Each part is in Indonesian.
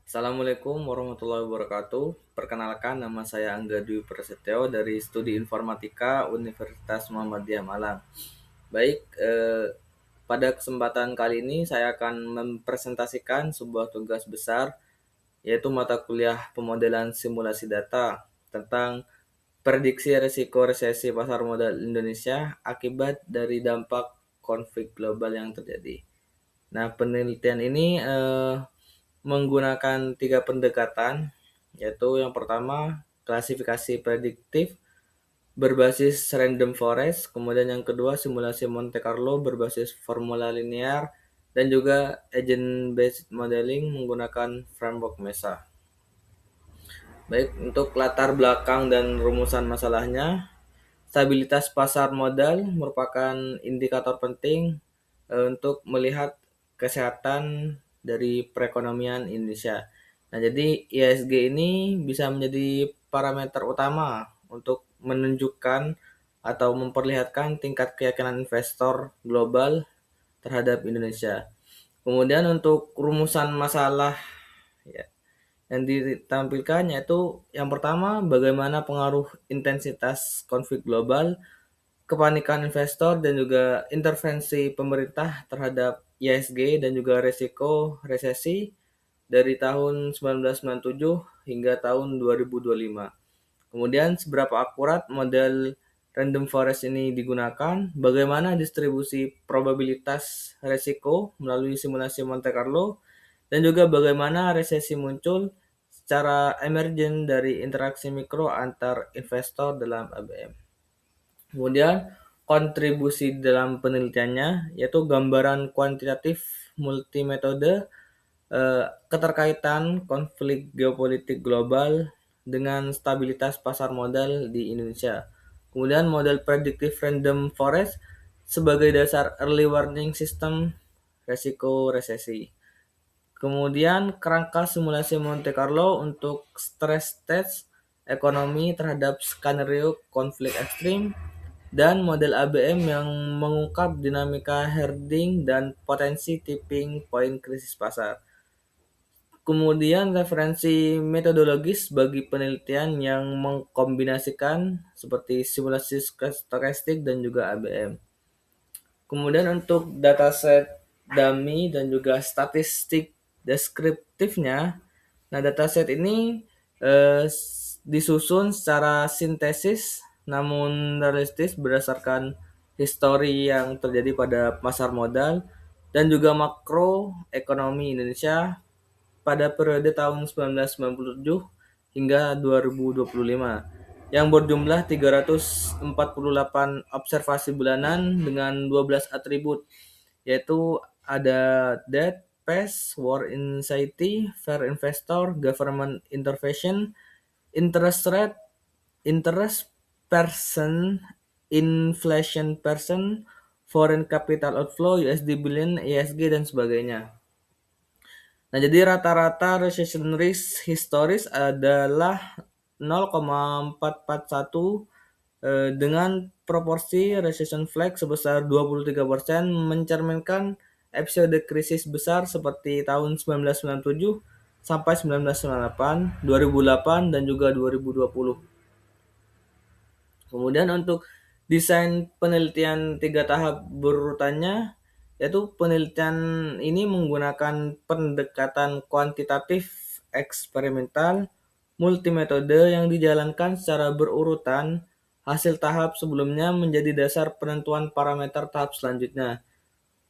Assalamualaikum warahmatullahi wabarakatuh. Perkenalkan, nama saya Angga Dwi Prasetyo dari Studi Informatika Universitas Muhammadiyah Malang. Baik, pada kesempatan kali ini saya akan mempresentasikan sebuah tugas besar, yaitu mata kuliah pemodelan simulasi data tentang prediksi risiko resesi pasar modal Indonesia akibat dari dampak konflik global yang terjadi. Nah, penelitian ini menggunakan 3 pendekatan, yaitu yang pertama klasifikasi prediktif berbasis random forest, kemudian yang kedua simulasi Monte Carlo berbasis formula linear, dan juga agent based modeling menggunakan framework MESA. Baik, untuk latar belakang dan rumusan masalahnya, stabilitas pasar modal merupakan indikator penting untuk melihat kesehatan dari perekonomian Indonesia. Nah, jadi ISG ini bisa menjadi parameter utama untuk menunjukkan atau memperlihatkan tingkat keyakinan investor global terhadap Indonesia. Kemudian untuk rumusan masalah, ya, yang ditampilkan yaitu yang pertama, bagaimana pengaruh intensitas konflik global, kepanikan investor, dan juga intervensi pemerintah terhadap ISG dan juga risiko resesi dari tahun 1997 hingga tahun 2025. Kemudian seberapa akurat model random forest ini digunakan, bagaimana distribusi probabilitas risiko melalui simulasi Monte Carlo, dan juga bagaimana resesi muncul secara emergen dari interaksi mikro antar investor dalam ABM. Kemudian kontribusi dalam penelitiannya yaitu gambaran kuantitatif multimetode, keterkaitan konflik geopolitik global dengan stabilitas pasar modal di Indonesia. Kemudian model predictive random forest sebagai dasar early warning system resiko resesi. Kemudian kerangka simulasi Monte Carlo untuk stress test ekonomi terhadap skenario konflik ekstrim, dan model ABM yang mengungkap dinamika herding dan potensi tipping point krisis pasar. Kemudian referensi metodologis bagi penelitian yang mengkombinasikan seperti simulasi stokastik dan juga ABM. Kemudian untuk dataset dummy dan juga statistik deskriptifnya, nah dataset ini disusun secara sintesis namun realistis berdasarkan histori yang terjadi pada pasar modal dan juga makro ekonomi Indonesia pada periode tahun 1997 hingga 2025 yang berjumlah 348 observasi bulanan dengan 12 atribut, yaitu ada debt, pest, war anxiety, fair investor, government intervention, interest rate, interest person, inflation person, foreign capital outflow, USD billion, ESG, dan sebagainya. Nah, jadi rata-rata recession risk historis adalah 0,441 dengan proporsi recession flag sebesar 23%, mencerminkan episode krisis besar seperti tahun 1997 sampai 1998, 2008, dan juga 2020. Kemudian untuk desain penelitian 3 tahap berurutannya, yaitu penelitian ini menggunakan pendekatan kuantitatif eksperimental multimetode yang dijalankan secara berurutan. Hasil tahap sebelumnya menjadi dasar penentuan parameter tahap selanjutnya,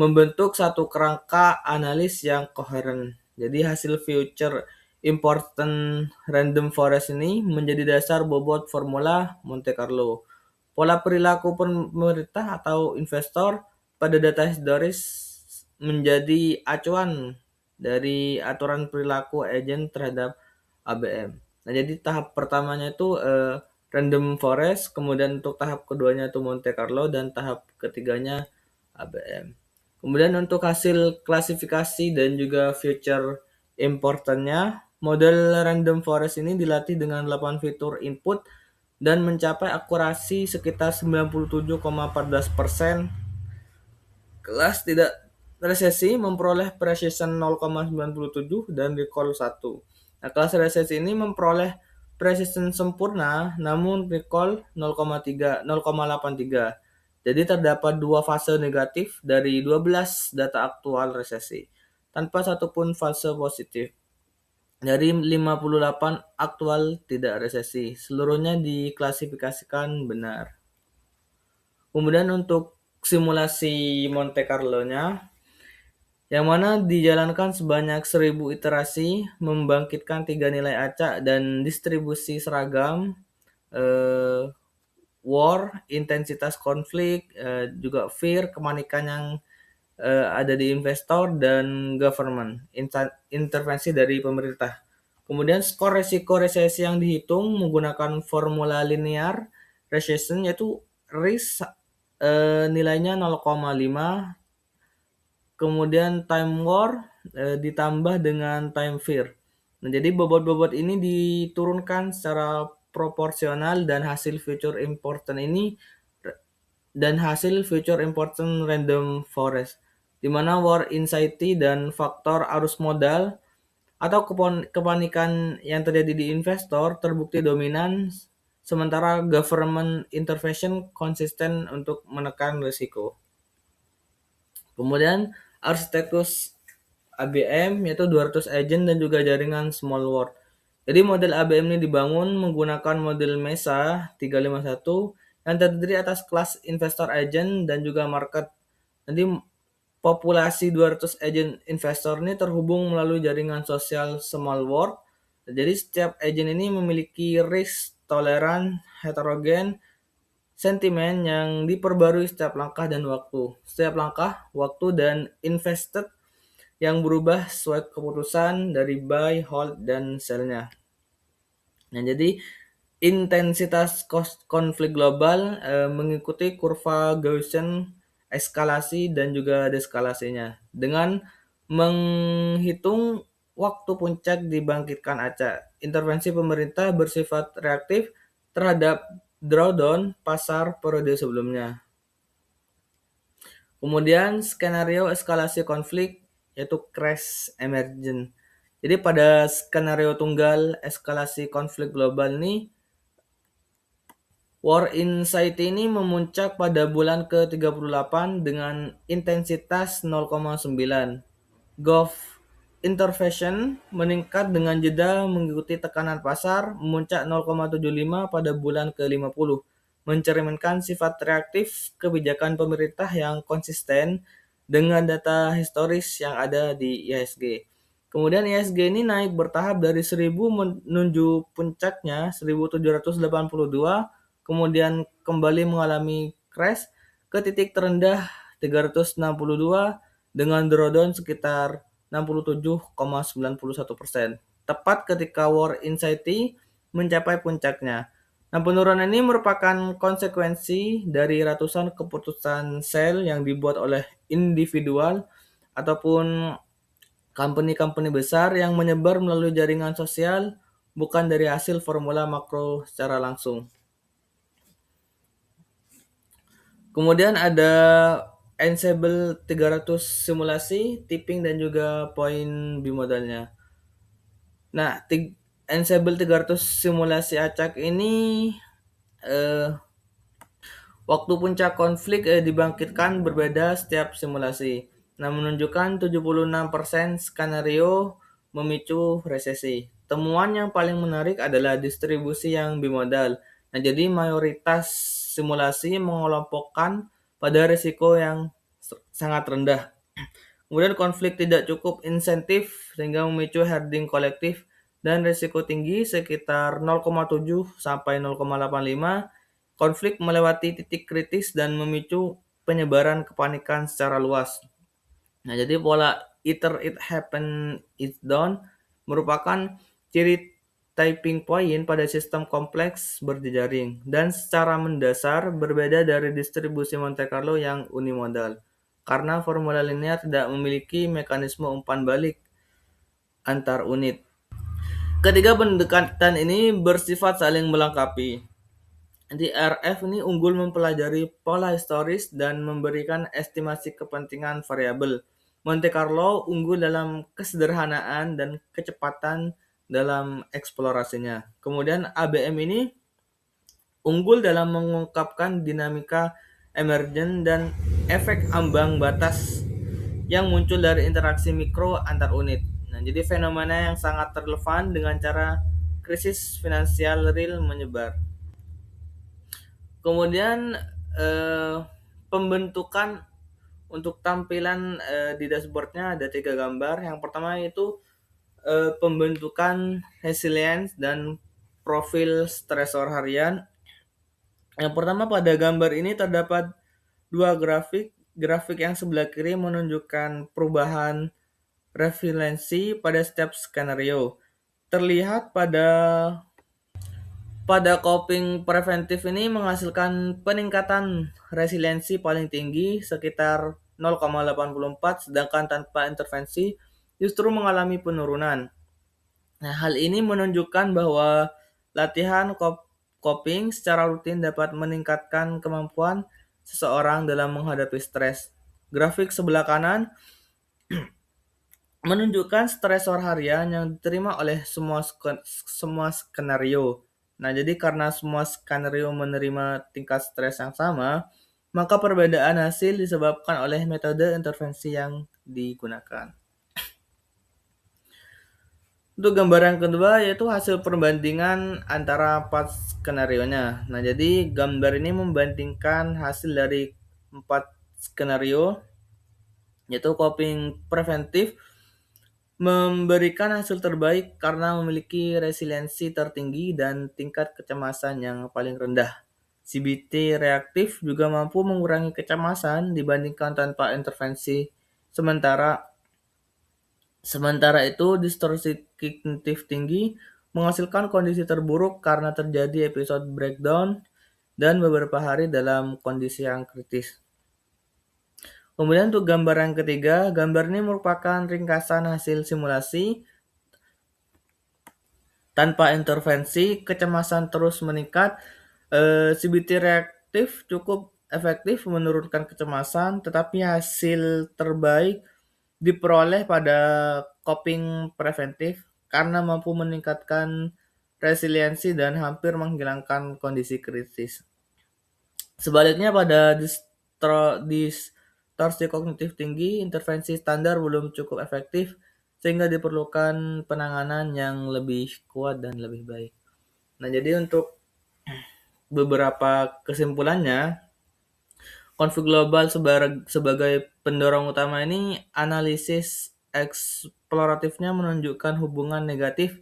membentuk satu kerangka analis yang koheren. Jadi hasil future important random forest ini menjadi dasar bobot formula Monte Carlo. Pola perilaku pemerintah atau investor pada data historis menjadi acuan dari aturan perilaku agen terhadap ABM. Nah, jadi tahap pertamanya itu random forest, kemudian untuk tahap keduanya itu Monte Carlo, dan tahap ketiganya ABM. Kemudian untuk hasil klasifikasi dan juga future importantnya, model random forest ini dilatih dengan 8 fitur input dan mencapai akurasi sekitar 97,14%. Kelas tidak resesi memperoleh precision 0,97 dan recall 1. Nah, kelas resesi ini memperoleh precision sempurna namun recall 0,83. Jadi terdapat dua fase negatif dari 12 data aktual resesi, tanpa satupun fase positif. Dari 58 aktual tidak resesi, seluruhnya diklasifikasikan benar. Kemudian untuk simulasi Monte Carlo-nya, yang mana dijalankan sebanyak 1000 iterasi, membangkitkan 3 nilai acak dan distribusi seragam, war, intensitas konflik, juga fear, kepanikan yang ada di investor, dan government, intervensi dari pemerintah. Kemudian skor resiko resesi yang dihitung menggunakan formula linear recession, yaitu risk nilainya 0,5, kemudian time war ditambah dengan time fear. Nah, jadi bobot-bobot ini diturunkan secara proporsional dan hasil future important random forest, di mana war anxiety dan faktor arus modal atau kepanikan yang terjadi di investor terbukti dominan, sementara government intervention konsisten untuk menekan risiko. Kemudian arsitektur ABM yaitu 200 agent dan juga jaringan small world. Jadi model ABM ini dibangun menggunakan model MESA 351 yang terdiri atas kelas investor agent dan juga market. Nanti populasi 200 agent investor ini terhubung melalui jaringan sosial small world. Jadi setiap agent ini memiliki risk tolerant heterogen sentimen yang diperbarui setiap langkah dan waktu. Setiap langkah, waktu, dan invested yang berubah sesuai keputusan dari buy, hold, dan sell-nya. Nah, jadi intensitas konflik global mengikuti kurva Gaussian eskalasi dan juga deskalasinya dengan menghitung waktu puncak dibangkitkan acak. Intervensi pemerintah bersifat reaktif terhadap drawdown pasar periode sebelumnya. Kemudian skenario eskalasi konflik yaitu crash emergent. Jadi pada skenario tunggal eskalasi konflik global ini, war anxiety ini memuncak pada bulan ke-38 dengan intensitas 0,9. Gulf intervention meningkat dengan jeda mengikuti tekanan pasar, memuncak 0,75 pada bulan ke-50, mencerminkan sifat reaktif kebijakan pemerintah yang konsisten dengan data historis yang ada di IHSG. Kemudian IHSG ini naik bertahap dari 1000 menuju puncaknya 1782, kemudian kembali mengalami crash ke titik terendah 362 dengan drawdown sekitar 67,91%, tepat ketika war anxiety mencapai puncaknya. Nah, penurunan ini merupakan konsekuensi dari ratusan keputusan sell yang dibuat oleh individual ataupun company-company besar yang menyebar melalui jaringan sosial, bukan dari hasil formula makro secara langsung. Kemudian ada Ensemble 300 simulasi, tipping, dan juga poin bimodalnya. Nah, Ensemble 300 simulasi acak ini waktu puncak konflik dibangkitkan berbeda setiap simulasi. Nah, menunjukkan 76% skenario memicu resesi. Temuan yang paling menarik adalah distribusi yang bimodal. Nah, jadi mayoritas simulasi mengelompokkan pada risiko yang sangat rendah. Kemudian konflik tidak cukup insentif sehingga memicu herding kolektif dan risiko tinggi sekitar 0,7 sampai 0,85. Konflik melewati titik kritis dan memicu penyebaran kepanikan secara luas. Nah, jadi pola either it happen it's done merupakan ciri tipping point pada sistem kompleks berjejaring dan secara mendasar berbeda dari distribusi Monte Carlo yang unimodal karena formula linear tidak memiliki mekanisme umpan balik antar unit. Ketiga pendekatan ini bersifat saling melengkapi. Di RF ini unggul mempelajari pola historis dan memberikan estimasi kepentingan variabel. Monte Carlo unggul dalam kesederhanaan dan kecepatan dalam eksplorasinya. Kemudian ABM ini unggul dalam mengungkapkan dinamika emergen dan efek ambang batas yang muncul dari interaksi mikro antar unit. Nah, jadi fenomena yang sangat relevan dengan cara krisis finansial real menyebar. Kemudian eh, pembentukan untuk tampilan di dashboardnya ada 3 gambar. Yang pertama itu pembentukan resilience dan profil stresor harian. Yang pertama pada gambar ini terdapat 2 grafik. Grafik yang sebelah kiri menunjukkan perubahan resiliensi pada setiap skenario. Terlihat pada coping preventif ini menghasilkan peningkatan resiliensi paling tinggi sekitar 0,84, sedangkan tanpa intervensi justru mengalami penurunan. Nah, hal ini menunjukkan bahwa latihan coping secara rutin dapat meningkatkan kemampuan seseorang dalam menghadapi stres. Grafik sebelah kanan menunjukkan stresor harian yang diterima oleh semua skenario. Nah, jadi karena semua skenario menerima tingkat stres yang sama, maka perbedaan hasil disebabkan oleh metode intervensi yang digunakan. Untuk gambaran kedua yaitu hasil perbandingan antara 4 skenario-nya. Nah, jadi gambar ini membandingkan hasil dari 4 skenario, yaitu coping preventif memberikan hasil terbaik karena memiliki resiliensi tertinggi dan tingkat kecemasan yang paling rendah. CBT reaktif juga mampu mengurangi kecemasan dibandingkan tanpa intervensi. Sementara itu, distorsi kognitif tinggi menghasilkan kondisi terburuk karena terjadi episode breakdown dan beberapa hari dalam kondisi yang kritis. Kemudian untuk gambar yang ketiga, gambar ini merupakan ringkasan hasil simulasi. Tanpa intervensi, kecemasan terus meningkat. CBT reaktif cukup efektif menurunkan kecemasan, tetapi hasil terbaik diperoleh pada coping preventif karena mampu meningkatkan resiliensi dan hampir menghilangkan kondisi kritis. Sebaliknya pada distorsi kognitif tinggi, intervensi standar belum cukup efektif sehingga diperlukan penanganan yang lebih kuat dan lebih baik. Nah, jadi untuk beberapa kesimpulannya, konflik global sebagai pendorong utama ini, analisis eksploratifnya menunjukkan hubungan negatif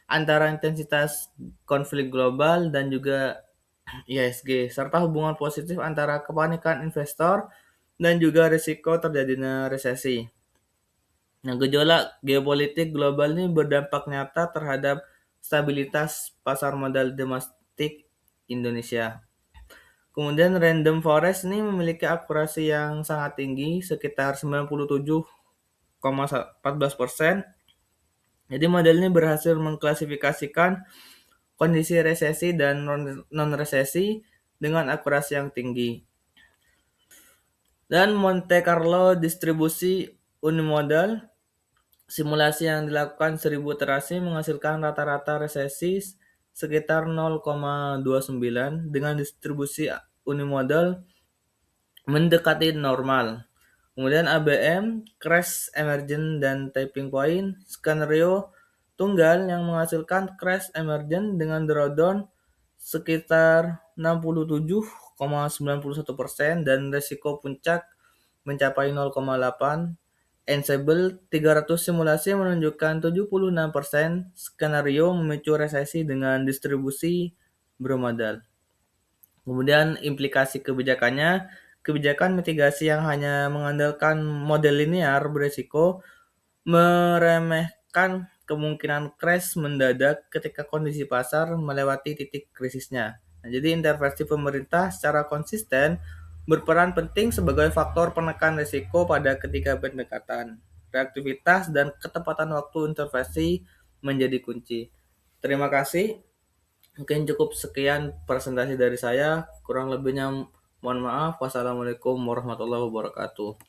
antara intensitas konflik global dan juga IHSG, serta hubungan positif antara kepanikan investor dan juga risiko terjadinya resesi. Nah, gejolak geopolitik global ini berdampak nyata terhadap stabilitas pasar modal domestik Indonesia. Kemudian random forest ini memiliki akurasi yang sangat tinggi, sekitar 97,14%. Jadi model ini berhasil mengklasifikasikan kondisi resesi dan non-resesi dengan akurasi yang tinggi. Dan Monte Carlo distribusi unimodal, simulasi yang dilakukan 1000 iterasi menghasilkan rata-rata resesi sekitar 0,29 dengan distribusi unimodal mendekati normal. Kemudian ABM, crash emergent dan tipping point, skenario tunggal yang menghasilkan crash emergent dengan drawdown sekitar 67,91% dan resiko puncak mencapai 0,8. Ensemble 300 simulasi menunjukkan 76% skenario memicu resesi dengan distribusi bermodal. Kemudian implikasi kebijakannya, kebijakan mitigasi yang hanya mengandalkan model linear berisiko meremehkan kemungkinan crash mendadak ketika kondisi pasar melewati titik krisisnya. Nah, jadi intervensi pemerintah secara konsisten berperan penting sebagai faktor penekan risiko pada ketiga pendekatan. Reaktivitas dan ketepatan waktu intervensi menjadi kunci. Terima kasih. Mungkin cukup sekian presentasi dari saya. Kurang lebihnya mohon maaf. Wassalamualaikum warahmatullahi wabarakatuh.